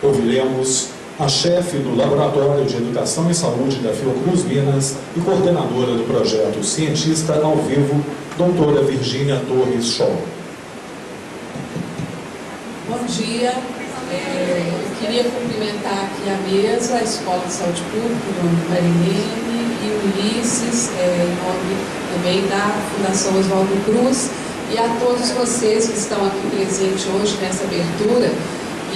Ouviremos a chefe do Laboratório de Educação e Saúde da Fiocruz Minas e coordenadora do projeto Cientista ao Vivo, doutora Virgínia Torres Scholl. Bom dia. Eu queria cumprimentar aqui a mesa, a Escola de Saúde Pública, em nome do Marilene e Ulisses, em nome também da Fundação Oswaldo Cruz, e a todos vocês que estão aqui presentes hoje nessa abertura,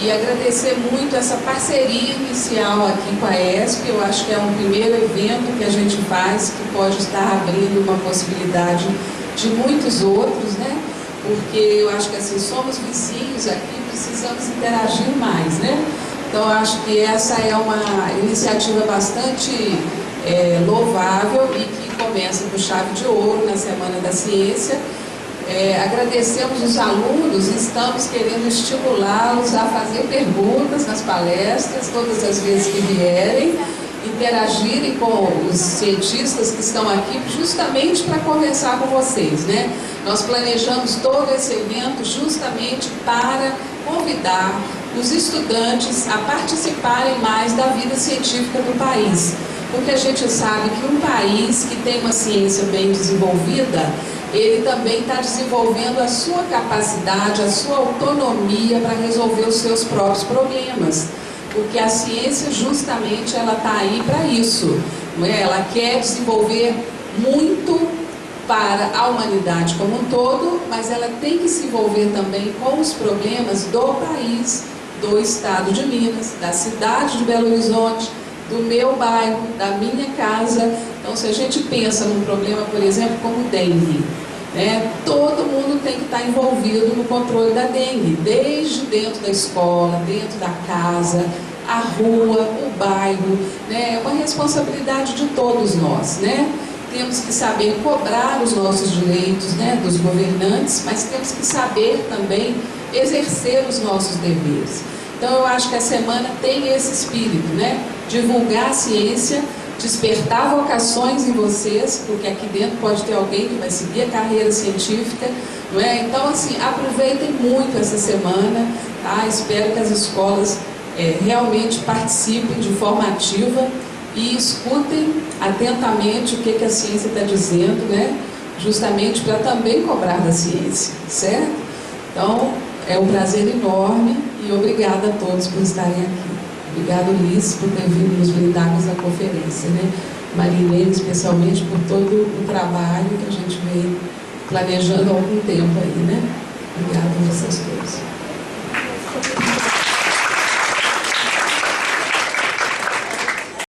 e agradecer muito essa parceria inicial aqui com a ESP. Eu acho que é um primeiro evento que a gente faz, que pode estar abrindo uma possibilidade de muitos outros, né? Porque eu acho que assim, somos vizinhos aqui, precisamos interagir mais, né? Então, eu acho que essa é uma iniciativa bastante louvável e que começa com chave de ouro na Semana da Ciência. Agradecemos os alunos, estamos querendo estimulá-los a fazer perguntas nas palestras, todas as vezes que vierem, interagirem com os cientistas que estão aqui justamente para conversar com vocês, né? Nós planejamos todo esse evento justamente para convidar os estudantes a participarem mais da vida científica do país, porque a gente sabe que um país que tem uma ciência bem desenvolvida, ele também está desenvolvendo a sua capacidade, a sua autonomia para resolver os seus próprios problemas. Porque a ciência justamente ela está aí para isso, não é? Ela quer desenvolver muito para a humanidade como um todo, mas ela tem que se envolver também com os problemas do país, do estado de Minas, da cidade de Belo Horizonte, do meu bairro, da minha casa. Então, se a gente pensa num problema, por exemplo, como o dengue, né? Todo mundo tem que estar envolvido no controle da dengue, desde dentro da escola, dentro da casa, a rua, o bairro, né? É uma responsabilidade de todos nós, né? Temos que saber cobrar os nossos direitos, né, dos governantes, mas temos que saber também exercer os nossos deveres. Então, eu acho que a semana tem esse espírito, né? Divulgar a ciência, despertar vocações em vocês, porque aqui dentro pode ter alguém que vai seguir a carreira científica, não é? Então, assim, aproveitem muito essa semana, tá? Espero que as escolas realmente participem de forma ativa e escutem atentamente o que a ciência está dizendo, né? Justamente para também cobrar da ciência, certo? Então, é um prazer enorme e obrigada a todos por estarem aqui. Obrigado, Ulisses, por ter vindo nos brindar com essa conferência, né? Marilene, especialmente, por todo o trabalho que a gente vem planejando há algum tempo aí, né? Obrigada a vocês todos.